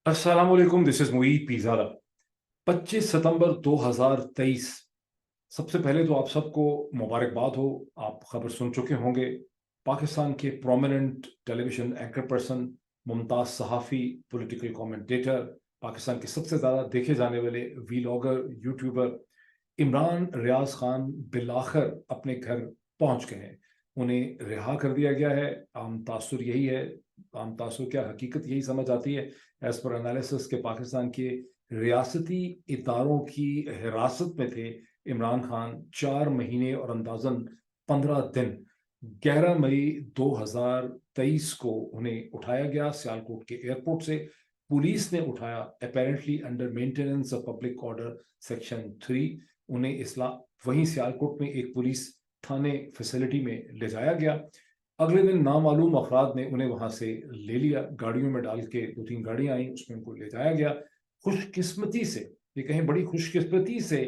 अस्सलाम वालेकुम, this is Moeed पिज़ारा। 25 सितंबर 2023। सबसे पहले तो आप सबको मुबारकबाद हो। आप खबर सुन चुके होंगे। पाकिस्तान के प्रोमिनेंट टेलीविजन एंकर पर्सन, मुमताज सहाफ़ी, पॉलिटिकल कमेंटेटर, पाकिस्तान के सबसे ज़्यादा देखे जाने वाले वीलॉगर, यूट्यूबर इमरान रियाज खान बिलाखिर अपने घर पहुंच गए हैं। उन्हें रिहा कर दिया गया है। आम तासुर यही है, आम तासुर क्या हकीकत यही समझ आती है एज पर एनालिसिस के पाकिस्तान के रियासती इदारों की हिरासत में थे इमरान खान 4 महीने और अंदाजन 15 दिन। 11 मई 2023 को उन्हें उठाया गया सियालकोट के एयरपोर्ट से। पुलिस ने उठाया apparently under maintenance of public order section 3। उन्हें वहीं सियालकोट में एक पुलिस थाने फैसिलिटी में ले जाया गया। अगले दिन नामालूम अफराद ने उन्हें वहां से ले लिया, गाड़ियों में डाल के 2-3 गाड़ियां आई, उसमें उनको ले जाया गया। खुशकिस्मती से, ये कहें बड़ी खुशकिस्मती से,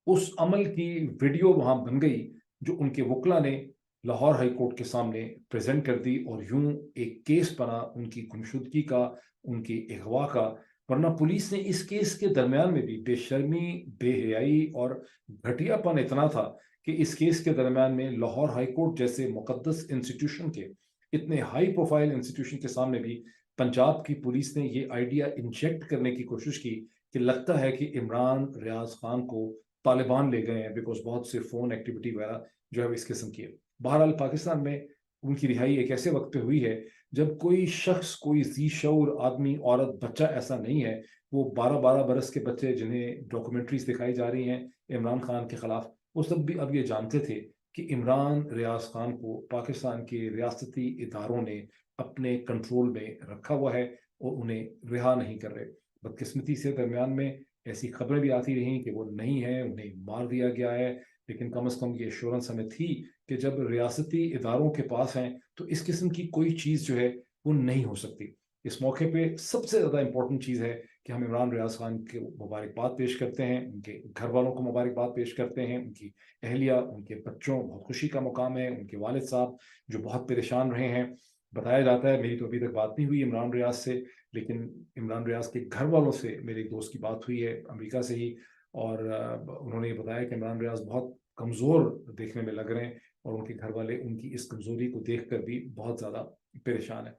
उस अमल की वीडियो वहां बन गई जो उनके वकला ने लाहौर हाई कोर्ट के सामने प्रेजेंट कर दी और यूं एक केस बना उनकी गुमशुदगी का, उनकी अगवा का। वरना पुलिस ने इस केस के दरमियान में भी बेशर्मी, बेहयाई और घटियापन इतना था कि इस केस के दरमियान में लाहौर हाई कोर्ट जैसे मुकद्दस इंस्टीट्यूशन के, इतने हाई प्रोफाइल इंस्टीट्यूशन के सामने भी पंजाब की पुलिस ने ये आइडिया इंजेक्ट करने की कोशिश की कि लगता है कि इमरान रियाज खान को तालिबान ले गए हैं, बिकॉज बहुत से फोन एक्टिविटी वगैरह जो है इस किस्म की है। बहरहाल पाकिस्तान में उनकी रिहाई एक ऐसे वक्त पे हुई है जब कोई शख्स, कोई जी शऊर आदमी, औरत, बच्चा ऐसा नहीं है, वो 12-12 बरस के बच्चे जिन्हें डॉक्यूमेंट्रीज दिखाई जा रही हैं इमरान खान के खिलाफ, वो सब भी अब ये जानते थे कि इमरान रियाज खान को पाकिस्तान के रियासती इदारों ने अपने कंट्रोल में रखा हुआ है और उन्हें रिहा नहीं कर रहे। बदकिस्मती से दरमियान में ऐसी खबरें भी आती रहीं कि वो नहीं है, उन्हें मार दिया गया है, लेकिन कम अज़ कम ये एश्योरेंस हमें थी कि जब रियासती इदारों के पास हैं तो इस किस्म की कोई चीज़ जो है वो नहीं हो सकती। इस मौके पे सबसे ज़्यादा इंपॉर्टेंट चीज़ है कि हम इमरान रियाज खान को मुबारकबाद पेश करते हैं, उनके घर वालों को मुबारकबाद पेश करते हैं, उनकी अहलिया, उनके बच्चों, बहुत खुशी का मुकाम है, उनके वालिद साहब जो बहुत परेशान रहे हैं। बताया जाता है, मेरी तो अभी तक बात नहीं हुई इमरान रियाज से, लेकिन इमरान रियाज के घर वालों से मेरे एक दोस्त की बात हुई है अमेरिका से ही, और उन्होंने ये बताया कि इमरान रियाज बहुत कमज़ोर देखने में लग रहे हैं और उनके घर वाले उनकी इस कमज़ोरी को देख कर भी बहुत ज़्यादा परेशान है।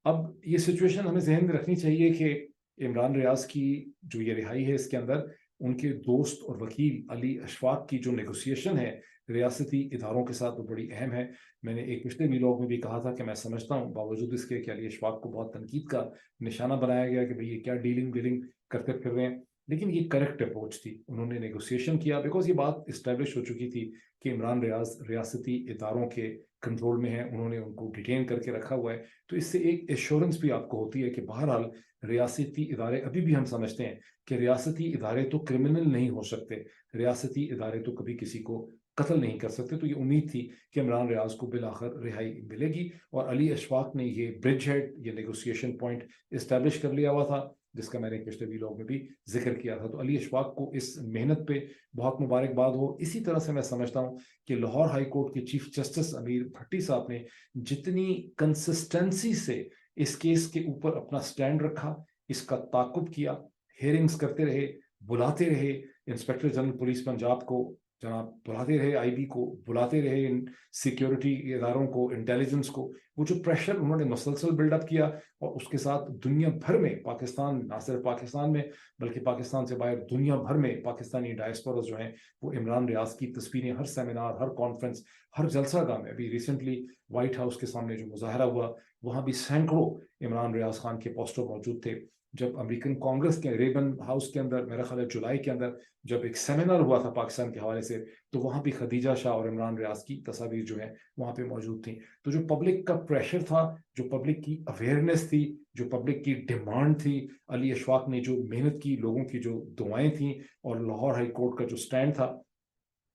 अब ये सिचुएशन हमें जहन में रखनी चाहिए कि इमरान रियाज की जो ये रिहाई है, इसके अंदर उनके दोस्त और वकील अली अशफाक की जो नेगोशिएशन है रियासती इदारों के साथ, वो बड़ी अहम है। मैंने एक पिछले वीलॉग में भी कहा था कि मैं समझता हूँ बावजूद इसके कि अली अशफाक को बहुत तनकीद का निशाना बनाया गया कि भाई ये क्या डीलिंग डीलिंग करते फिर रहे हैं, लेकिन ये करेक्ट अप्रोच थी। उन्होंने नेगोशिएशन किया बिकॉज ये बात इस्टेब्लिश हो चुकी थी कि इमरान रियाज रियासती इदारों के कंट्रोल में है, उन्होंने उनको डिटेन करके रखा हुआ है। तो इससे एक एश्योरेंस भी आपको होती है कि बहरहाल रियासती इदारे, अभी भी हम समझते हैं कि रियासती इदारे तो क्रिमिनल नहीं हो सकते, रियासती इदारे तो कभी किसी को कत्ल नहीं कर सकते। तो ये उम्मीद थी कि इमरान रियाज को बिलाखिर रिहाई मिलेगी और अली अशफाक ने ये ब्रिज हेड, ये नेगोशिएशन पॉइंट इस्टेब्लिश कर लिया हुआ था, जिसका मैंने पिछले वीलॉग में भी जिक्र किया था। तो अली अशफाक को इस मेहनत पे बहुत मुबारकबाद हो। इसी तरह से मैं समझता हूँ कि लाहौर हाई कोर्ट के चीफ जस्टिस अमीर भट्टी साहब ने जितनी कंसिस्टेंसी से इस केस के ऊपर अपना स्टैंड रखा, इसका ताकुब किया, हेयरिंग्स करते रहे, बुलाते रहे इंस्पेक्टर जनरल पुलिस पंजाब को, जनाब बुलाते रहे आईबी को, बुलाते रहे इन सिक्योरिटी इदारों को, इंटेलिजेंस को, वो जो प्रेशर उन्होंने मसलसल बिल्डअप किया, और उसके साथ दुनिया भर में, पाकिस्तान, ना सिर्फ पाकिस्तान में बल्कि पाकिस्तान से बाहर दुनिया भर में पाकिस्तानी डायस्पोरा जो हैं वो इमरान रियाज की तस्वीरें हर सेमिनार, हर कॉन्फ्रेंस, हर जलसा गाह में, अभी रिसेंटली व्हाइट हाउस के सामने जो मुजाहरा हुआ वहां भी सैकड़ों इमरान रियाज खान के पोस्टर मौजूद थे। जब अमेरिकन कांग्रेस के रेबन हाउस के अंदर, मेरा ख्याल है जुलाई के अंदर, जब एक सेमिनार हुआ था पाकिस्तान के हवाले से, तो वहां भी खदीजा शाह और इमरान रियाज की तस्वीर जो है वहां पे मौजूद थी। तो जो पब्लिक का प्रेशर था, जो पब्लिक की अवेयरनेस थी, जो पब्लिक की डिमांड थी, अली अशफाक ने जो मेहनत की, लोगों की जो दुआएं थी, और लाहौर हाई कोर्ट का जो स्टैंड था,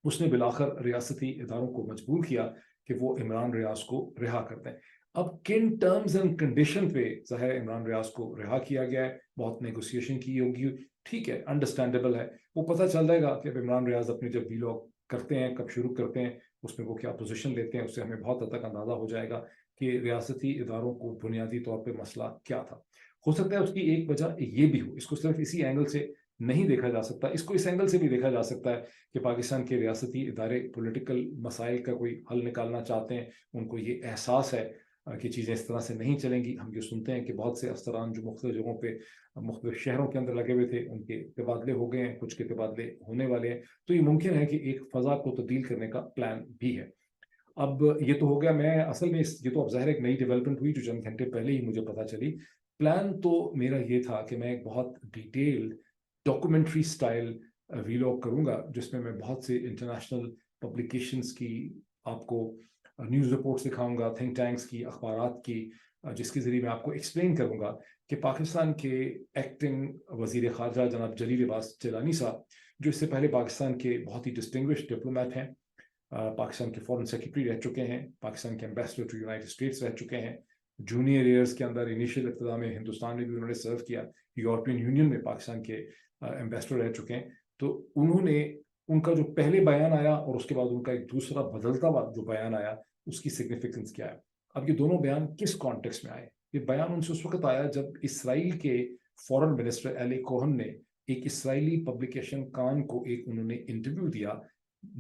उसने बिलाखिर रियासती इदारों को मजबूर किया कि वो इमरान रियाज को रिहा कर दें। अब किन टर्म्स एंड कंडीशन पे ज़ाहिर इमरान रियाज को रिहा किया गया है, बहुत नेगोशिएशन की होगी, ठीक है, अंडरस्टैंडेबल है। वो पता चल जाएगा कि अब इमरान रियाज अपनी जब वीलॉग करते हैं, कब शुरू करते हैं, उसमें वो क्या पोजीशन लेते हैं, उससे हमें बहुत हद तक अंदाजा हो जाएगा کہ ریاستی اداروں کو بنیادی طور پہ مسئلہ کیا تھا. ہو سکتا ہے اس کی ایک وجہ یہ بھی ہو. اس کو صرف اسی اینگل سے نہیں دیکھا جا سکتا, اس کو اس اینگل سے بھی دیکھا جا سکتا ہے کہ پاکستان کے ریاستی ادارے پولیٹیکل مسائل کا کوئی حل نکالنا چاہتے ہیں. ان کو یہ احساس ہے کہ چیزیں اس طرح سے نہیں چلیں گی. ہم یہ سنتے ہیں کہ بہت سے افسران جو مختلف جگہوں پہ مختلف شہروں کے اندر لگے ہوئے تھے, ان کے تبادلے ہو گئے ہیں, کچھ کے تبادلے ہونے والے ہیں. تو یہ ممکن ہے کہ ایک فضا کو تبدیل کرنے کا پلان بھی ہے. اب یہ تو ہو گیا. میں اصل میں یہ تو اب ظاہر ایک نئی ڈیولپمنٹ ہوئی جو چند گھنٹے پہلے ہی مجھے پتا چلی. پلان تو میرا یہ تھا کہ میں ایک بہت ڈیٹیلڈ ڈاکومنٹری سٹائل ویلاگ کروں گا, جس میں بہت سے انٹرنیشنل پبلیکیشنز کی آپ کو نیوز رپورٹس دکھاؤں گا, تھنک ٹینکس کی, اخبارات کی, جس کے ذریعے میں آپ کو ایکسپلین کروں گا کہ پاکستان کے ایکٹنگ وزیر خارجہ جناب جلیل عباس جیلانی صاحب, جو اس سے پہلے پاکستان کے بہت ہی ڈسٹنگوشڈ ڈپلومیٹ ہیں, پاکستان کے فورن سیکرٹری رہ چکے ہیں, پاکستان کے ایمبیسڈر ٹو یونائٹڈ اسٹیٹس رہ چکے ہیں, جونیئر ایئرز کے اندر انیشیل ابتدا میں ہندوستان میں بھی انہوں نے سرو کیا, یورپین یونین میں پاکستان کے ایمبیسڈر رہ چکے ہیں. تو انہوں نے ان کا جو پہلے بیان آیا اور اس کے بعد ان کا ایک دوسرا بدلتا ہوا جو بیان آیا, اس کی سگنیفیکنس کیا ہے. اب یہ دونوں بیان کس کانٹیکسٹ میں آئے؟ یہ بیان ان سے اس وقت آیا جب اسرائیل کے فورن منسٹر ایلی کوہن نے ایک اسرائیلی پبلیکیشن کان کو ایک انہوں نے انٹرویو دیا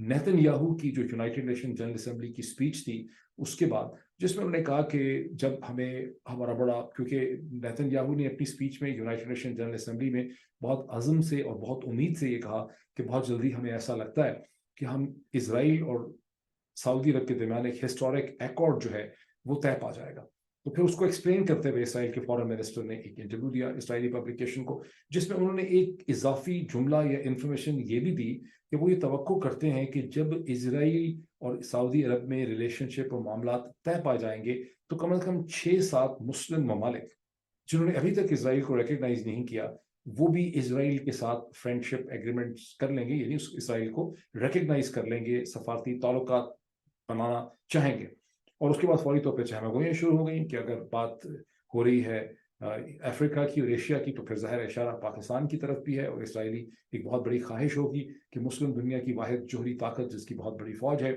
نیتن یاہو کی جو یونائٹڈ نیشن جنرل اسمبلی کی سپیچ تھی اس کے بعد, جس میں انہوں نے کہا کہ جب ہمیں ہمارا بڑا, کیونکہ نیتن یاہو نے اپنی سپیچ میں یونائٹڈ نیشن جنرل اسمبلی میں بہت عزم سے اور بہت امید سے یہ کہا کہ بہت جلدی ہمیں ایسا لگتا ہے کہ ہم اسرائیل اور سعودی عرب کے درمیان ایک ہسٹورک ایکارڈ جو ہے وہ طے پا جائے گا. تو پھر اس کو ایکسپلین کرتے ہوئے اسرائیل کے فورن منسٹر نے ایک انٹرویو دیا اسرائیلی پبلیکیشن کو, جس میں انہوں نے ایک اضافی جملہ یا انفارمیشن یہ بھی دی کہ وہ یہ توقع کرتے ہیں کہ جب اسرائیل اور سعودی عرب میں ریلیشن شپ اور معاملات طے پا جائیں گے تو کم از کم 6-7 مسلم ممالک جنہوں نے ابھی تک اسرائیل کو ریکگنائز نہیں کیا, وہ بھی اسرائیل کے ساتھ فرینڈشپ ایگریمنٹ کر لیں گے, یعنی اسرائیل کو ریکگنائز کر لیں گے, سفارتی تعلقات بنانا چاہیں گے. اور اس کے بعد فوری طور پہ چہمہ گوئیاں شروع ہو گئیں کہ اگر بات ہو رہی ہے افریقہ کی اور ایشیا کی, تو پھر ظاہر اشارہ پاکستان کی طرف بھی ہے, اور اسرائیلی ایک بہت بڑی خواہش ہوگی کہ مسلم دنیا کی واحد جوہری طاقت جس کی بہت بڑی فوج ہے,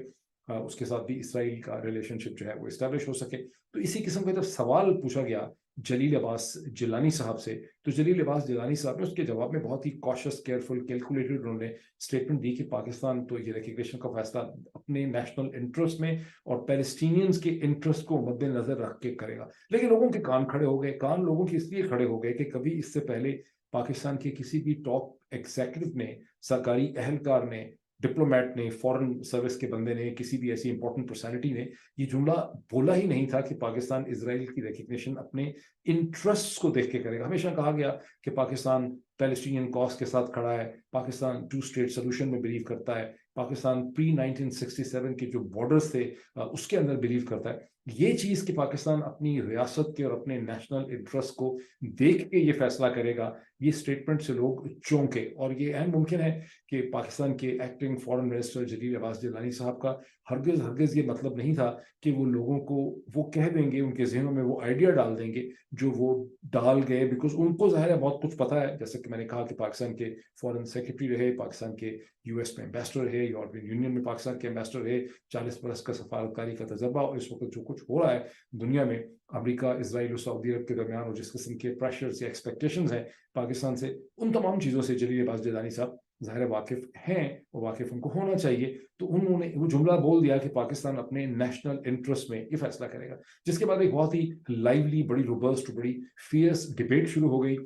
اس کے ساتھ بھی اسرائیل کا ریلیشن شپ جو ہے وہ اسٹیبلش ہو سکے. تو اسی قسم کا جب سوال پوچھا گیا جلیل عباس جیلانی صاحب سے, تو جلیل عباس جیلانی صاحب نے اس کے جواب میں بہت ہی کوشس, کیئرفل, کیلکولیٹڈ انہوں نے اسٹیٹمنٹ دی کہ پاکستان تو یہ ریکگنیشن کا فیصلہ اپنے نیشنل انٹرسٹ میں اور پیلسٹینینز کے انٹرسٹ کو مد نظر رکھ کے کرے گا. لیکن لوگوں کے کان کھڑے ہو گئے, کان لوگوں کے اس لیے کھڑے ہو گئے کہ کبھی اس سے پہلے پاکستان کے کسی بھی ٹاپ ایگزیکٹو نے, سرکاری اہلکار نے, ڈپلومیٹ نے, فورن سروس کے بندے نے, کسی بھی ایسی امپورٹنٹ پرسنالٹی نے یہ جملہ بولا ہی نہیں تھا کہ پاکستان اسرائیل کی ریکگنیشن اپنے انٹرسٹ کو دیکھ کے کرے گا. ہمیشہ کہا گیا کہ پاکستان پیلسٹینین کاز کے ساتھ کھڑا ہے, پاکستان 2 اسٹیٹ سولوشن میں بلیو کرتا ہے, پاکستان پری 1967 کے جو بارڈرز تھے اس کے اندر بلیو کرتا ہے. یہ چیز کہ پاکستان اپنی ریاست کے اور اپنے نیشنل انٹرسٹ کو دیکھ کے یہ فیصلہ کرے گا, یہ اسٹیٹمنٹ سے لوگ چونکے. اور یہ اہم ممکن ہے کہ پاکستان کے ایکٹنگ فورن منسٹر جلیل عباس جیلانی صاحب کا ہرگز یہ مطلب نہیں تھا کہ وہ لوگوں کو وہ کہہ دیں گے, ان کے ذہنوں میں وہ آئیڈیا ڈال دیں گے جو وہ ڈال گئے, بیکاز ان کو ظاہر ہے بہت کچھ پتا ہے. جیسے کہ میں نے کہا کہ پاکستان کے فورن سیکرٹری رہے, پاکستان کے یو ایس میں ایمبیسڈر رہے, یورپین یونین میں پاکستان کے ایمبیسڈر رہے, 40 برس کا سفارتکاری کا تجربہ, اور اس وقت جو کچھ ہو رہا ہے دنیا میں امریکہ, اسرائیل اور سعودی عرب کے درمیان, اور جس قسم کے پریشرز یا ایکسپیکٹیشنز ہیں پاکستان سے, ان تمام چیزوں سے جلیل عباس جیلانی صاحب ظاہر واقف ہیں, اور واقف ان کو ہونا چاہیے. تو انہوں نے وہ جملہ بول دیا کہ پاکستان اپنے نیشنل انٹرسٹ میں یہ فیصلہ کرے گا, جس کے بعد ایک بہت ہی لائیولی, بڑی روبسٹ, بڑی فیئرس ڈبیٹ شروع ہو گئی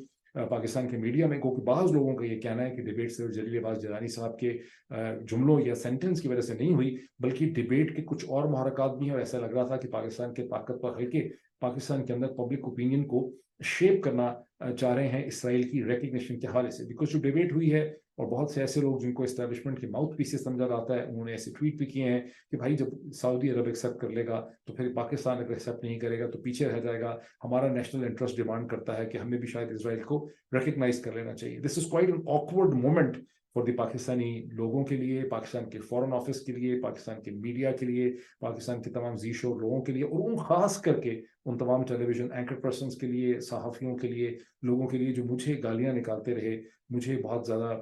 پاکستان کے میڈیا میں. کیونکہ بعض لوگوں کا یہ کہنا ہے کہ ڈبیٹ صرف جلیل عباس جیلانی صاحب کے جملوں یا سینٹنس کی وجہ سے نہیں ہوئی, بلکہ ڈبیٹ کے کچھ اور محرکات بھی ہیں, اور ایسا لگ رہا تھا کہ پاکستان کے طاقت پر ہلکے پاکستان کے اندر پبلک اوپینین کو شیپ کرنا چاہ رہے ہیں اسرائیل کی ریکگنیشن کے حوالے سے. بیکاز جو ڈیبیٹ ہوئی ہے, اور بہت سے ایسے لوگ جن کو اسٹیبلشمنٹ کے ماؤتھ پیسز سمجھا جاتا ہے, انہوں نے ایسے ٹویٹ بھی کیے ہیں کہ بھائی جب سعودی عرب ایکسیپٹ کر لے گا تو پھر پاکستان اگر ایکسیپٹ نہیں کرے گا تو پیچھے رہ جائے گا. ہمارا نیشنل انٹرسٹ ڈیمانڈ کرتا ہے کہ ہمیں بھی شاید اسرائیل کو ریکگنائز کر لینا چاہیے. This is quite an awkward moment for the Pakistani لوگوں کے لیے, پاکستان کے فورن آفس کے لیے, پاکستان کے میڈیا کے لیے, پاکستان کے تمام زی شور لوگوں کے لیے, اور ان خاص کر کے ان تمام ٹیلی ویژن اینکر پرسنس کے لیے, صحافیوں کے لیے, لوگوں کے لیے جو مجھے گالیاں نکالتے رہے, مجھے بہت زیادہ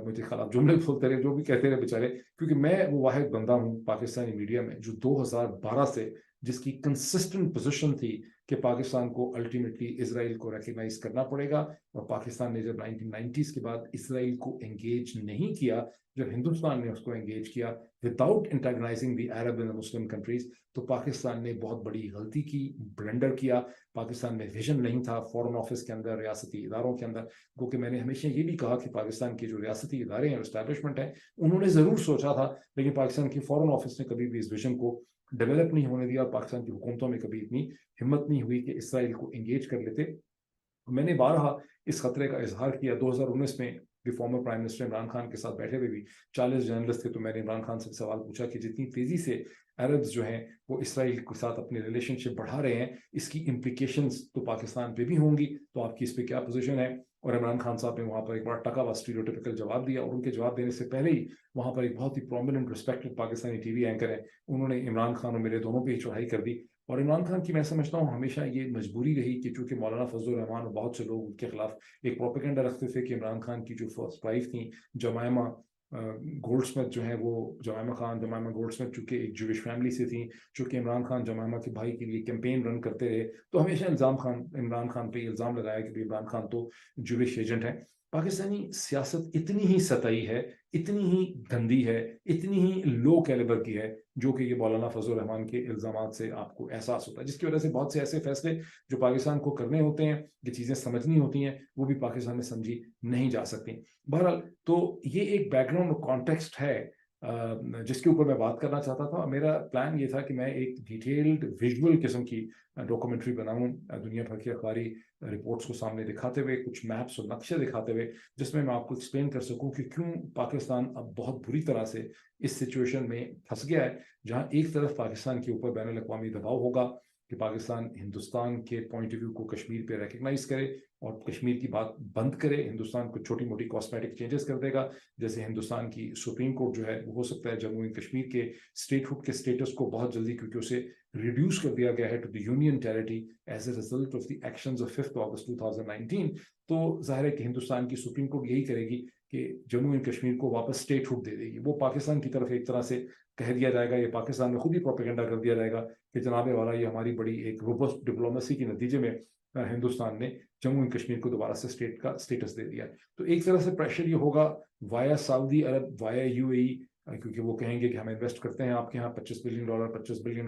مجھے خلاف جملے بولتے رہے, جو بھی کہتے رہے بیچارے, کیونکہ میں وہ واحد بندہ ہوں پاکستانی میڈیا میں جو 2012 سے جس کی کنسسٹنٹ پوزیشن تھی کہ پاکستان کو الٹیمیٹلی اسرائیل کو ریکگنائز کرنا پڑے گا. اور پاکستان نے جب 1990s کے بعد اسرائیل کو انگیج نہیں کیا, جب ہندوستان نے اس کو انگیج کیا without antagonizing the Arab and Muslim countries, تو پاکستان نے بہت بڑی غلطی کی, بلنڈر کیا. پاکستان میں ویژن نہیں تھا فورن آفس کے اندر, ریاستی اداروں کے اندر, کیونکہ میں نے ہمیشہ یہ بھی کہا کہ پاکستان کے جو ریاستی ادارے ہیں, اسٹیبلشمنٹ ہے, انہوں نے ضرور سوچا تھا, لیکن پاکستان کی فورن آفس نے کبھی بھی اس ویژن کو ڈیولپ نہیں ہونے دیا. پاکستان کی حکومتوں میں کبھی اتنی ہمت نہیں ہوئی کہ اسرائیل کو انگیج کر لیتے. میں نے بارہا اس خطرے کا اظہار کیا. 2019 میں بھی former prime minister Imran Khan کے ساتھ بیٹھے ہوئے بھی 40 جرنلسٹ تھے, تو میں نے عمران خان سے سوال پوچھا کہ جتنی تیزی سے عربز جو ہیں وہ اسرائیل کے ساتھ اپنی ریلیشن شپ بڑھا رہے ہیں, اس کی امپلیکیشنز تو پاکستان پہ بھی ہوں گی, تو آپ کی اس پہ کیا پوزیشن ہے؟ اور عمران خان صاحب نے وہاں پر ایک بڑا ٹکا ہوا اسٹیریوٹیپیکل جواب دیا, اور ان کے جواب دینے سے پہلے ہی وہاں پر ایک بہت ہی پرومیننٹ ریسپیکٹڈ پاکستانی ٹی وی اینکر ہے, انہوں نے عمران خان اور میرے دونوں پہ ہی چڑھائی کر دی. اور عمران خان کی میں سمجھتا ہوں ہمیشہ یہ مجبوری رہی کہ چونکہ مولانا فضل الرحمان اور بہت سے لوگ ان کے خلاف ایک پروپیگنڈا رکھتے تھے کہ عمران خان کی جو فرسٹ وائف تھیں جمائمہ گولڈ سمتھ جو ہیں, وہ جمائمہ گولڈ سمتھ چونکہ ایک جوش فیملی سے تھیں, چونکہ عمران خان جمائمہ کے بھائی کے لیے کیمپین رن کرتے رہے, تو ہمیشہ عمران خان پہ الزام لگایا کہ عمران خان تو جوش ایجنٹ ہے. پاکستانی سیاست اتنی ہی سطحی ہے, اتنی ہی گندی ہے, اتنی ہی لو کیلیبر کی ہے, جو کہ یہ مولانا فضل الرحمان کے الزامات سے آپ کو احساس ہوتا ہے, جس کی وجہ سے بہت سے ایسے فیصلے جو پاکستان کو کرنے ہوتے ہیں, یہ چیزیں سمجھنی ہوتی ہیں, وہ بھی پاکستان میں سمجھی نہیں جا سکتی. بہرحال تو یہ ایک بیک گراؤنڈ کانٹیکسٹ ہے جس کے اوپر میں بات کرنا چاہتا تھا. میرا پلان یہ تھا کہ میں ایک ڈیٹیلڈ ویژول قسم کی ڈاکومنٹری بناؤں, دنیا بھر کی اخباری رپورٹس کو سامنے دکھاتے ہوئے, کچھ میپس اور نقشے دکھاتے ہوئے, جس میں آپ کو ایکسپلین کر سکوں کہ کیوں پاکستان اب بہت بری طرح سے اس سچویشن میں پھنس گیا ہے, جہاں ایک طرف پاکستان کے اوپر بین الاقوامی دباؤ ہوگا کہ پاکستان ہندوستان کے پوائنٹ آف ویو کو کشمیر پہ ریکگنائز کرے اور کشمیر کی بات بند کرے, ہندوستان کو چھوٹی موٹی کاسمیٹک چینجز کر دے گا, جیسے ہندوستان کی سپریم کورٹ جو ہے وہ ہو سکتا ہے جموں اینڈ کشمیر کے اسٹیٹ ہوڈ کے اسٹیٹس کو بہت جلدی, کیونکہ اسے ریڈیوس کر دیا گیا ہے to the union territory as a result of the actions of 5 August 2019, تو ظاہر ہے کہ ہندوستان کی سپریم کورٹ یہی کرے گی کہ جموں اینڈ کشمیر کو واپس اسٹیٹ ہوڈ دے دے گی. وہ پاکستان کی طرف ایک طرح سے کہہ دیا جائے گا, یہ پاکستان میں خود ہی پروپیگنڈا کر دیا جائے گا کہ جناب والا یہ ہماری بڑی ایک روبسٹ ڈپلومیسی کے نتیجے میں ہندوستان نے جموں اینڈ کشمیر کو دوبارہ سے اسٹیٹ کا اسٹیٹس دے دیا. تو ایک طرح سے پریشر یہ ہوگا وایا سعودی عرب, وایا UAE, کیونکہ وہ کہیں گے کہ ہم انویسٹ کرتے ہیں آپ کے یہاں $25 بلین,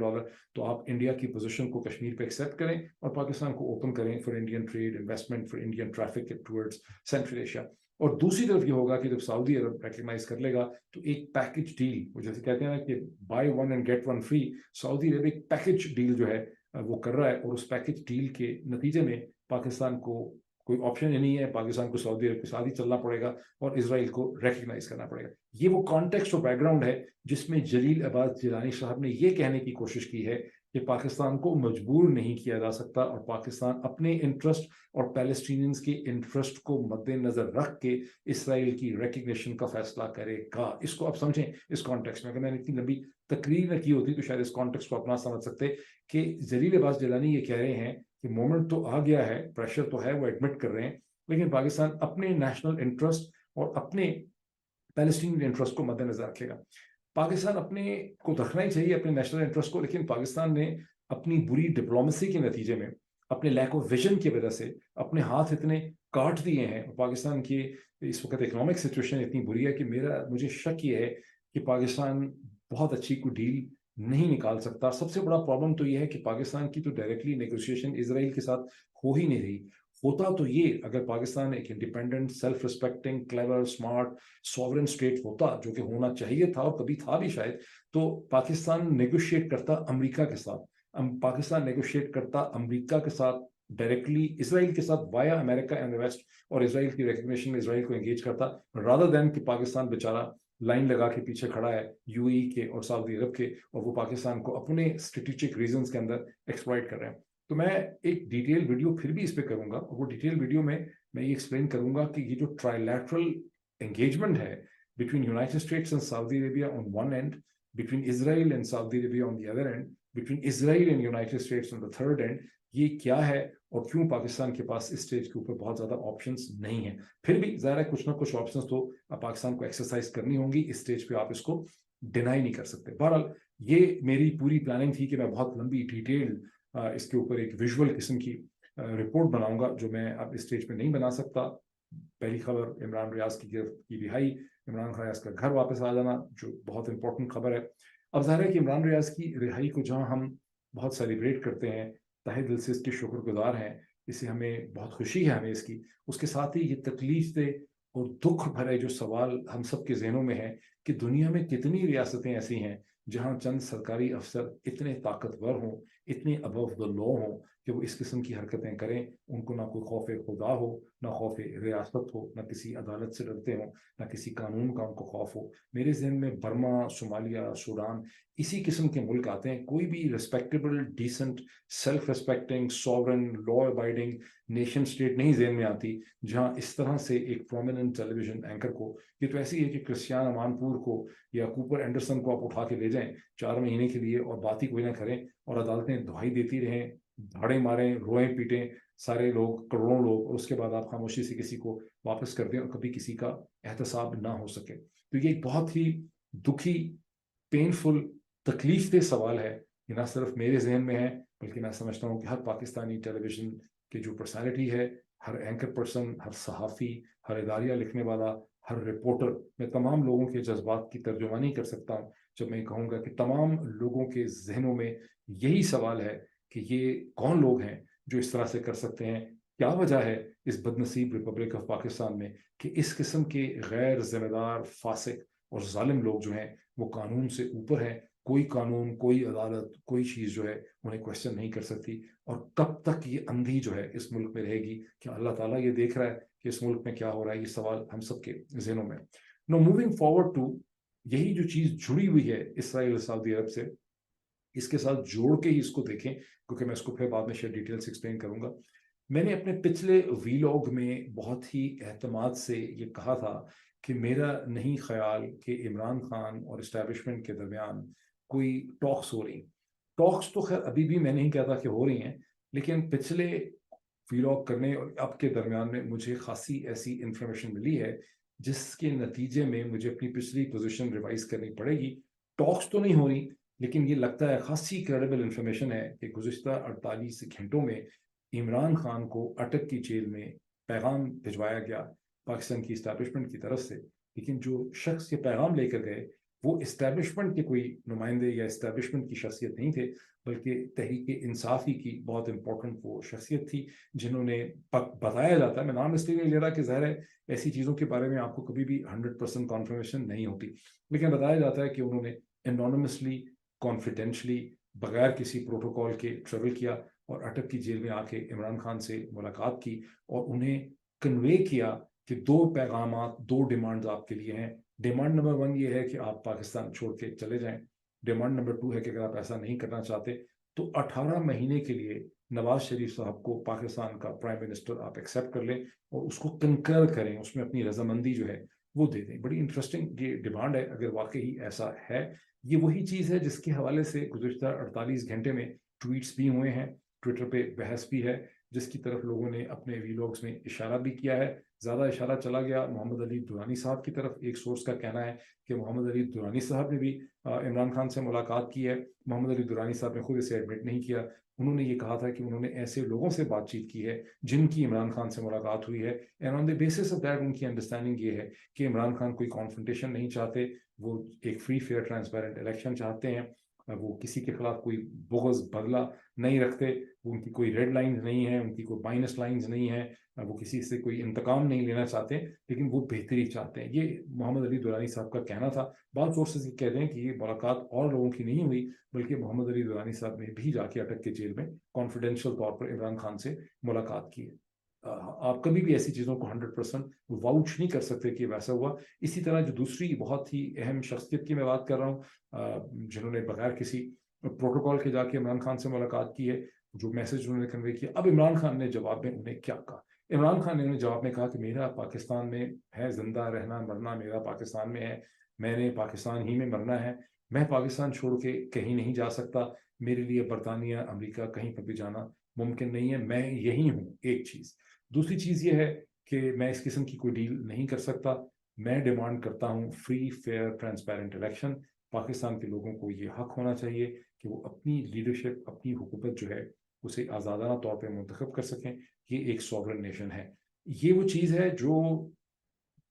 تو آپ انڈیا کی پوزیشن کو کشمیر پہ ایکسیپٹ کریں اور پاکستان کو اوپن کریں for Indian trade, investment, for Indian traffic towards central Asia. اور دوسری طرف یہ ہوگا کہ جب سعودی عرب ریکگنائز کر لے گا تو ایک پیکج ڈیل, وہ جیسے کہتے ہیں نا کہ buy one and get one free, Saudi Arab ایک پیکج ڈیل جو ہے وہ کر رہا ہے, اور اس پیکج ڈیل کے نتیجے میں پاکستان کو کوئی آپشن ہی نہیں ہے, پاکستان کو سعودی عرب کے ساتھ ہی چلنا پڑے گا اور اسرائیل کو ریکگنائز کرنا پڑے گا. یہ وہ کانٹیکسٹ اور بیک گراؤنڈ ہے جس میں جلیل عباس جیلانی صاحب نے یہ کہنے کی کوشش کی ہے کہ پاکستان کو مجبور نہیں کیا جا سکتا, اور پاکستان اپنے انٹرسٹ اور پیلسٹینینز کے انٹرسٹ کو مد نظر رکھ کے اسرائیل کی ریکگنیشن کا فیصلہ کرے گا. اس کو آپ سمجھیں اس کانٹیکسٹ میں. اگر میں نے اتنی لمبی تقریر نہ کی ہوتی تو شاید اس کانٹیکسٹ کو اپنا سمجھ سکتے کہ جلیل عباس جیلانی یہ کہہ رہے ہیں کہ مومنٹ تو آ گیا ہے, پریشر تو ہے, وہ ایڈمٹ کر رہے ہیں, لیکن پاکستان اپنے نیشنل انٹرسٹ اور اپنے پیلسٹین انٹرسٹ کو مد نظر رکھے گا. پاکستان اپنے کو رکھنا ہی چاہیے اپنے نیشنل انٹرسٹ کو, لیکن پاکستان نے اپنی بری ڈپلومیسی کے نتیجے میں, اپنے لیک آف ویژن کی وجہ سے اپنے ہاتھ اتنے کاٹ دیے ہیں. پاکستان کی اس وقت اکنامک سچویشن اتنی بری ہے کہ مجھے شک یہ ہے کہ پاکستان بہت اچھی کوئی ڈیل نہیں نکال سکتا. سب سے بڑا پرابلم تو یہ ہے کہ پاکستان کی تو ڈائریکٹلی نیگوشیشن اسرائیل کے ساتھ ہو ہی نہیں رہی. ہوتا تو یہ, اگر پاکستان ایک independent, self respecting, clever, smart, sovereign state ہوتا, جو کہ ہونا چاہیے تھا اور کبھی تھا بھی شاید, تو پاکستان نیگوشیٹ کرتا امریکہ کے ساتھ. پاکستان نیگوشیٹ کرتا امریکہ کے ساتھ ڈائریکٹلی, اسرائیل کے ساتھ وایا امریکہ اینڈ ویسٹ, اور اسرائیل کی ریکگنیشن میں اسرائیل کو انگیج کرتا, رادر دین کہ پاکستان بیچارہ لائن لگا کے پیچھے کھڑا ہے UAE کے اور سعودی عرب کے, اور وہ پاکستان کو اپنے اسٹریٹجک ریزنز کے اندر ایکسپلائٹ کر رہے ہیں. تو میں ایک ڈیٹیل ویڈیو پھر بھی اس پہ کروں گا, اور وہ ڈیٹیل ویڈیو میں یہ ایکسپلین کروں گا کہ یہ جو ٹرائلیٹرل انگیجمنٹ ہے between United States and Saudi Arabia on one end, between Israel and Saudi Arabia on the other end, between Israel and United States on the third end, یہ کیا ہے اور کیوں پاکستان کے پاس اس سٹیج کے اوپر بہت زیادہ آپشنز نہیں ہیں. پھر بھی ظاہر ہے کچھ نہ کچھ آپشنز تو پاکستان کو ایکسرسائز کرنی ہوں گی اس سٹیج پہ, آپ اس کو ڈینائی نہیں کر سکتے. بہرحال ये मेरी पूरी प्लानिंग थी कि मैं बहुत लंबी डिटेल्ड इसके ऊपर एक विजुअल किस्म की रिपोर्ट बनाऊंगा, जो मैं अब इस स्टेज पे नहीं बना सकता। पहली खबर, इमरान रियाज की गिरफ्त की रिहाई, इमरान रियाज का घर वापस आ जाना, जो बहुत इंपॉर्टेंट खबर है। अब जाहिर है कि इमरान रियाज की रिहाई को जहां हम बहुत सेलिब्रेट करते हैं, तहे दिल से इसके शुक्रगुजार हैं, इसे हमें बहुत खुशी है हमें इसकी, उसके साथ ही ये तकलीफ दे और दुख भरे जो सवाल हम सब के जहनों में है कि दुनिया में कितनी रियासतें ऐसी हैं जहां चंद सरकारी अफसर इतने ताकतवर हों, इतने अबव द लॉ हों कि वो इस किस्म की हरकतें करें। उनको ना कोई खौफ खुदा हो, ना खौफ रियासत हो, ना किसी अदालत से डरते हो, ना किसी कानून का उनको खौफ हो। मेरे जहन में बर्मा, सोमालिया, सूडान, इसी किस्म के मुल्क आते हैं। कोई भी respectable, decent, self respecting, sovereign, law abiding nation state नहीं जहन में आती जहां इस तरह से एक प्रोमिनेंट टेलीविजन एंकर को, ये तो ऐसी है कि क्रिस्टियान अमानपुर को या कूपर एंडरसन को आप उठा के ले जाएं 4 महीने के लिए और बात ही कोई ना करें, और अदालतें दुहाई देती रहें, धाड़े मारें, रोएं पीटें सारे लोग, करोड़ों लोग, और उसके बाद आप खामोशी से किसी को वापस कर दें और कभी किसी का एहतसाब ना हो सके। तो ये एक बहुत ही दुखी, पेनफुल, तकलीफ दे सवाल है। ये ना सिर्फ मेरे जहन में है, बल्कि मैं समझता हूँ कि हर पाकिस्तानी टेलीविजन की जो पर्सनैलिटी है, हर एंकर पर्सन, हर सहाफ़ी, हर इदारिया लिखने वाला, हर रिपोर्टर, मैं तमाम लोगों के जज्बात की तर्जुमानी कर सकता हूँ जब मैं कहूँगा कि तमाम लोगों के जहनों में यही सवाल है कि ये कौन लोग हैं जो इस तरह से कर सकते हैं। क्या वजह है इस बदनसीब रिपब्लिक ऑफ पाकिस्तान में कि इस किस्म के गैर जिम्मेदार, फासिक और जालिम लोग जो हैं वो कानून से ऊपर है। कोई कानून, कोई अदालत, कोई चीज़ जो है उन्हें क्वेश्चन नहीं कर सकती। और कब तक ये अंधी जो है इस मुल्क में रहेगी? क्या अल्लाह ताला ये देख रहा है कि इस मुल्क में क्या हो रहा है? ये सवाल हम सबके जहनों में। नो, मूविंग फॉरवर्ड टू, यही जो चीज़ जुड़ी हुई है इसराइल सऊदी अरब से, इसके साथ जोड़ के ही इसको देखें, क्योंकि मैं इसको फिर बाद में शायद डिटेल्स एक्सप्लेन करूंगा। मैंने अपने पिछले वीलॉग में बहुत ही एहतमाद से ये कहा था कि मेरा नहीं ख्याल कि इमरान खान और इस्टेब्लिशमेंट के दरमियान कोई टॉक्स हो रही। टॉक्स तो खैर अभी भी मैं नहीं कहता कि हो रही हैं, लेकिन पिछले वीलॉग करने और अब के दरमियान में मुझे खासी ऐसी इंफॉर्मेशन मिली है जिसके नतीजे में मुझे अपनी पिछली पोजीशन रिवाइज करनी पड़ेगी। टॉक्स तो नहीं हो रही, लेकिन ये लगता है खासी क्रेडिबल इंफॉर्मेशन है कि गुज़िश्ता 48 घंटों में इमरान खान को अटक की जेल में पैगाम भिजवाया गया पाकिस्तान की इस्टेब्लिशमेंट की तरफ से। लेकिन जो शख्स ये पैगाम लेकर गए वो इस्टेब्लिशमेंट के कोई नुमाइंदे या इस्टेब्लिशमेंट की शख्सियत नहीं थे, बल्कि तहरीक इंसाफी की बहुत इंपॉर्टेंट वो शख्सियत थी जिन्होंने, बताया जाता है, मैं नाम इसलिए नहीं ले रहा कि ज़ाहिर है ऐसी चीज़ों के बारे में आपको कभी भी 100% कॉन्फर्मेशन नहीं होती, लेकिन बताया जाता है कि उन्होंने एनोनिमसली, कॉन्फिडेंशली, बगैर किसी प्रोटोकॉल के ट्रेवल किया और अटक की जेल में आके इमरान खान से मुलाकात की और उन्हें कन्वे किया कि 2 पैगाम, 2 डिमांड्स आपके लिए हैं। डिमांड नंबर 1 ये है कि आप पाकिस्तान छोड़ के चले जाएं। डिमांड नंबर 2 है कि अगर आप ऐसा नहीं करना चाहते तो 18 महीने के लिए नवाज शरीफ साहब को पाकिस्तान का प्राइम मिनिस्टर आप एक्सेप्ट कर लें और उसको कंकर करें, उसमें अपनी रजामंदी जो है वो दे दें। बड़ी इंटरेस्टिंग ये डिमांड है अगर वाकई ऐसा है। ये वही चीज़ है जिसके हवाले से गुज़श्ता 48 घंटे में ट्वीट्स भी हुए हैं, ट्विटर पे बहस भी है, जिसकी तरफ लोगों ने अपने वीलॉग्स में इशारा भी किया है। ज़्यादा इशारा चला गया मोहम्मद अली दुरानी साहब की तरफ। एक सोर्स का कहना है कि मोहम्मद अली दुरानी साहब ने भी इमरान खान से मुलाकात की है। मोहम्मद अली दुरानी साहब ने खुद इसे एडमिट नहीं किया। उन्होंने ये कहा था कि उन्होंने ऐसे लोगों से बातचीत की है जिनकी इमरान खान से मुलाकात हुई है, and on the basis of that उनकी अंडरस्टैंडिंग ये है कि इमरान खान कोई कॉन्फ्रंटेशन नहीं चाहते, वो एक फ्री फेयर ट्रांसपेरेंट इलेक्शन चाहते हैं, वो किसी के खिलाफ कोई बुग़्ज़ बदला नहीं रखते, वो उनकी कोई रेड लाइंस नहीं है, उनकी कोई माइनस लाइंस नहीं है, वो किसी से कोई इंतकाम नहीं लेना चाहते, लेकिन वो बेहतरी चाहते हैं। ये मोहम्मद अली दुरानी साहब का कहना था। बाद सोर्सेज ये कहते हैं कि ये मुलाकात और लोगों की नहीं हुई, बल्कि मोहम्मद अली दुरानी साहब ने भी जाके अटक के जेल में कॉन्फिडेंशियल तौर पर इमरान खान से मुलाकात की है। आप कभी भी ऐसी चीज़ों को 100% वाउच नहीं कर सकते कि वैसा हुआ। इसी तरह जो दूसरी बहुत ही अहम शख्सियत की मैं बात कर रहा हूँ जिन्होंने बगैर किसी प्रोटोकॉल के जाके इमरान खान से मुलाकात की है, जो मैसेज उन्होंने कन्वे किया। अब इमरान खान ने जवाब में उन्हें क्या कहा? इमरान खान ने उन्हें जवाब में कहा कि मेरा पाकिस्तान में है, जिंदा रहना मरना मेरा पाकिस्तान में है, मैंने पाकिस्तान ही में मरना है, मैं पाकिस्तान छोड़ के कहीं नहीं जा सकता, मेरे लिए बरतानिया, अमेरिका, कहीं पर भी जाना मुमकिन नहीं है, मैं यही हूँ। एक चीज़। दूसरी चीज़ ये है कि मैं इस किस्म की कोई डील नहीं कर सकता। मैं डिमांड करता हूँ free fair transparent election. Pakistan के लोगों को ये हक होना चाहिए कि वो अपनी लीडरशिप, अपनी हुकूमत जो है उसे आज़ादाना तौर पर मुंतखब कर सकें। ये एक सॉवरन नेशन है। ये वो चीज़ है जो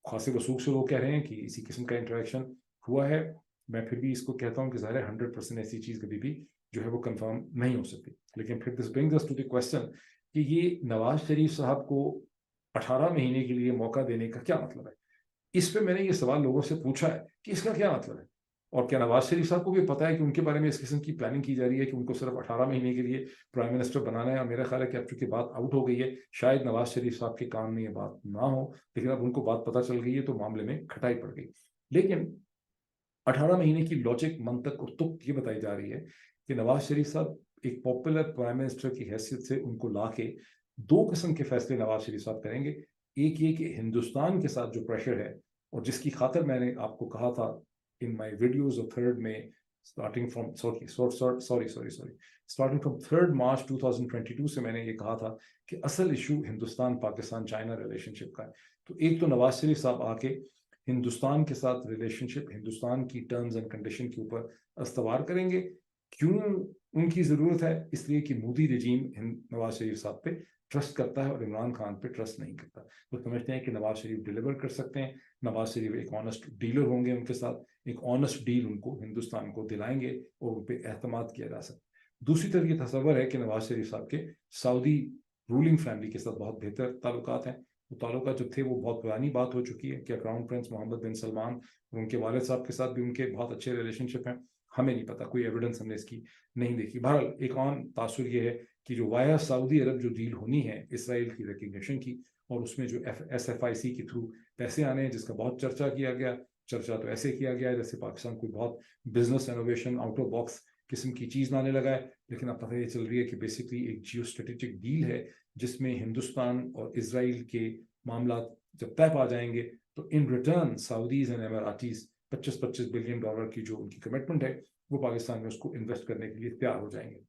खासे वसूख से लोग कह रहे हैं कि इसी किस्म का इंटरेक्शन हुआ है। मैं फिर भी इसको कहता हूँ कि ज़ाहिर 100% ऐसी चीज़ कभी भी जो है वो कंफर्म नहीं हो सकती। लेकिन फिर this brings us to the question कि ये नवाज शरीफ साहब को 18 महीने के लिए मौका देने का क्या मतलब है। इस पे मैंने ये सवाल लोगों से पूछा है कि इसका क्या मतलब है, और क्या नवाज शरीफ साहब को भी पता है कि उनके बारे में इस किस्म की प्लानिंग की जा रही है कि उनको सिर्फ 18 महीने के लिए प्राइम मिनिस्टर बनाना है। और मेरा ख्याल है कि अब चूंकि बात आउट हो गई है, शायद नवाज शरीफ साहब के कान में ये बात ना हो, लेकिन अब उनको बात पता चल गई है तो मामले में खटाई पड़ गई। लेकिन 18 महीने की लॉजिक, मंतक और तुक ये बताई जा रही है कि नवाज शरीफ साहब एक पॉपुलर प्राइम मिनिस्टर की हैसियत से उनको लाके दो किस्म के फैसले नवाज शरीफ साहब करेंगे। एक ये कि हिंदुस्तान के साथ जो प्रेशर है, और जिसकी खातर मैंने आपको कहा था in my videos of 3rd में starting from starting from 3rd मार्च 2022 से मैंने ये कहा था कि असल issue Hindustan Pakistan China relationship का है। तो एक तो नवाज शरीफ साहब आके हिंदुस्तान के साथ रिलेशनशिप, हिंदुस्तान की टर्म्स एंड कंडीशन के ऊपर अस्तवार करेंगे। क्यों उनकी ज़रूरत है? इसलिए कि मोदी रजीम नवाज शरीफ साहब पे ट्रस्ट करता है और इमरान खान पे ट्रस्ट नहीं करता। तो समझते हैं कि नवाज शरीफ डिलीवर कर सकते हैं, नवाज शरीफ एक ऑनेस्ट डीलर होंगे, उनके साथ एक ऑनेस्ट डील उनको हिंदुस्तान को दिलाएंगे और उन पर एतमाद किया जा सकता है। दूसरी तरफ ये तस्वर है कि नवाज शरीफ साहब के सऊदी रूलिंग फैमिली के साथ बहुत बेहतर ताल्लुकात हैं। वो ताल्लुकात जो थे वो बहुत पुरानी बात हो चुकी है कि क्राउन प्रिंस मोहम्मद बिन सलमान और उनके वालिद साहब के साथ भी उनके बहुत अच्छे रिलेशनशिप हैं। हमें नहीं पता, कोई एविडेंस हमने इसकी नहीं देखी। बहरहाल एक और तासुर ये है कि जो वाया सऊदी अरब जो डील होनी है इसराइल की रिकग्निशन की, और उसमें जो SFIC के थ्रू पैसे आने हैं, जिसका बहुत चर्चा किया गया। चर्चा तो ऐसे किया गया है जैसे पाकिस्तान कोई बहुत business innovation out of box किस्म की चीज़ लाने लगा है, लेकिन अब पता ये चल रही है कि बेसिकली एक जियो स्ट्रेटेजिक डील है जिसमें हिंदुस्तान और इसराइल के मामला जब तय पा जाएंगे तो in return Saudis and Emiratis 25-25 billion dollar की जो उनकी कमिटमेंट है वो पाकिस्तान में उसको इन्वेस्ट करने के लिए तैयार हो जाएंगे।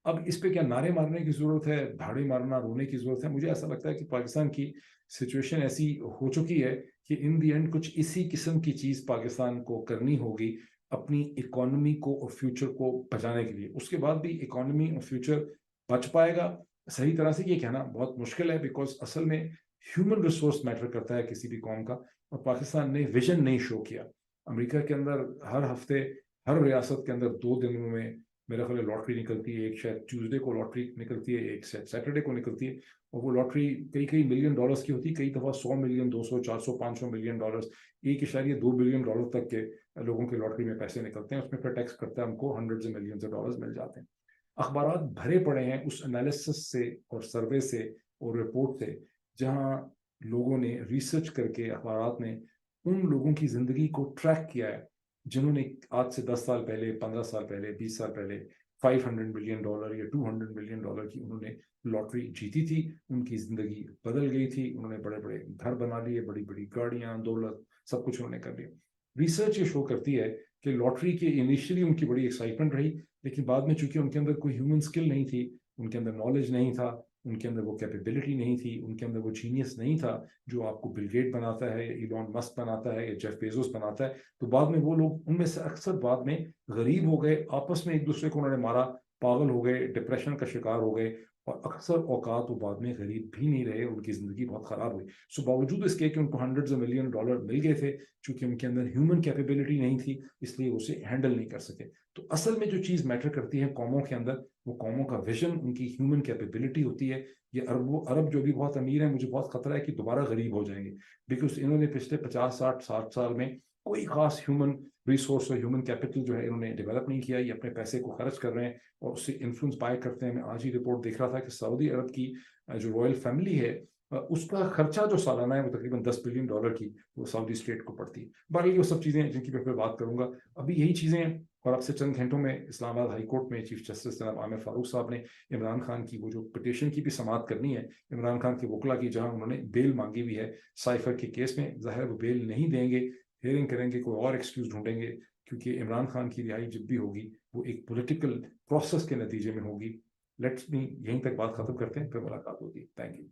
अब इस पे क्या नारे मारने की जरूरत है, धाड़े मारना, रोने की जरूरत है? मुझे ऐसा लगता है कि पाकिस्तान की सिचुएशन ऐसी हो चुकी है कि इन दी एंड कुछ इसी किस्म की चीज पाकिस्तान को करनी होगी अपनी इकोनॉमी को और फ्यूचर को बचाने के लिए। उसके बाद भी इकोनॉमी और फ्यूचर बच पाएगा सही तरह से, ये कहना बहुत मुश्किल है, बिकॉज असल में ह्यूमन रिसोर्स मैटर करता है किसी भी कौम का, और पाकिस्तान ने विजन नहीं शो किया। अमेरिका के अंदर हर हफ्ते हर रियासत के अंदर 2 दिनों में मेरा ख्याल लॉटरी निकलती है। एक शायद ट्यूसडे को लॉटरी निकलती है, एक शायद सैटरडे को निकलती है, और वो लॉटरी कई कई मिलियन डॉलर्स की होती है, कई दफ़ा 100 million, 200, 400, 500 million dollars, 1.2 billion dollar तक के लोगों के लॉटरी में पैसे निकलते हैं। उसमें फिर टैक्स करता है हमको hundreds of millions of dollars मिल जाते हैं। अखबारात भरे पड़े हैं उस एनालिसिस से और सर्वे से और रिपोर्ट से, जहाँ लोगों ने रिसर्च करके अखबारात ने उन लोगों की ज़िंदगी को ट्रैक किया है जिन्होंने आज से 10 साल पहले, 15 साल पहले, 20 साल पहले 500 मिलियन डॉलर या 200 मिलियन डॉलर की उन्होंने लॉटरी जीती थी। उनकी ज़िंदगी बदल गई थी, उन्होंने बड़े बड़े घर बना लिए, बड़ी बड़ी गाड़ियाँ, दौलत, सब कुछ उन्होंने कर लिया। रिसर्च ये शो करती है कि लॉटरी के इनिशियली उनकी बड़ी एक्साइटमेंट रही, लेकिन बाद में चूंकि उनके अंदर कोई ह्यूमन स्किल नहीं थी, उनके अंदर नॉलेज नहीं था, उनके अंदर वो कैपेबिलिटी नहीं थी, उनके अंदर वो जीनियस नहीं था जो आपको बिल गेट बनाता है या इलॉन मस्क बनाता है या जेफ बेजोस बनाता है। तो बाद में वो लोग उनमें से अक्सर बाद में गरीब हो गए, आपस में एक दूसरे को उन्होंने मारा, पागल हो गए, डिप्रेशन का शिकार हो गए, और अक्सर औकात वो बाद में गरीब भी नहीं रहे, उनकी ज़िंदगी बहुत ख़राब हुई। सो बावजूद इसके कि उनको हंड्रेड्स ऑफ मिलियन डॉलर मिल गए थे, चूंकि उनके अंदर ह्यूमन कैपेबिलिटी नहीं थी, इसलिए उसे हैंडल नहीं कर सके। तो असल में जो चीज़ मैटर करती है कौमों के अंदर, वो कौमों का विजन, उनकी ह्यूमन कैपेबिलिटी होती है। ये अरब जो भी बहुत अमीर है, मुझे बहुत खतरा है कि दोबारा गरीब हो जाएंगे, बिकॉज इन्होंने पिछले 50-60-60 साल में कोई खास ह्यूमन रिसोर्स और ह्यूमन कैपिटल जो है इन्होंने डेवलप नहीं किया। ये अपने पैसे को खर्च कर रहे हैं और उससे इन्फ्लुएंस बाय करते हैं। मैं आज ही रिपोर्ट देख रहा था कि सऊदी अरब की जो रॉयल फैमिली है उसका खर्चा जो सालाना है वो तकरीबन 10 बिलियन डॉलर की वो सऊदी स्टेट को पड़ती है। बाकी वो सब चीज़ें जिनकी मैं फिर बात करूंगा, अभी यही चीज़ें। और अब से चंद घंटों में इस्लामाबाद हाई कोर्ट में चीफ जस्टिस जनाब आमिर फारूक साहब ने इमरान खान की वो जो पिटीशन की भी समाअत करनी है, इमरान खान के वकला की, जहां उन्होंने बेल मांगी हुई है साइफर के केस में। ज़ाहिर वो बेल नहीं देंगे, हियरिंग करेंगे, कोई और एक्सक्यूज ढूंढेंगे, क्योंकि इमरान खान की रिहाई जब भी होगी वो एक पॉलिटिकल प्रोसेस के नतीजे में होगी। लेट्स मी यहीं तक बात खत्म करते हैं, फिर मुलाकात होगी। Thank you.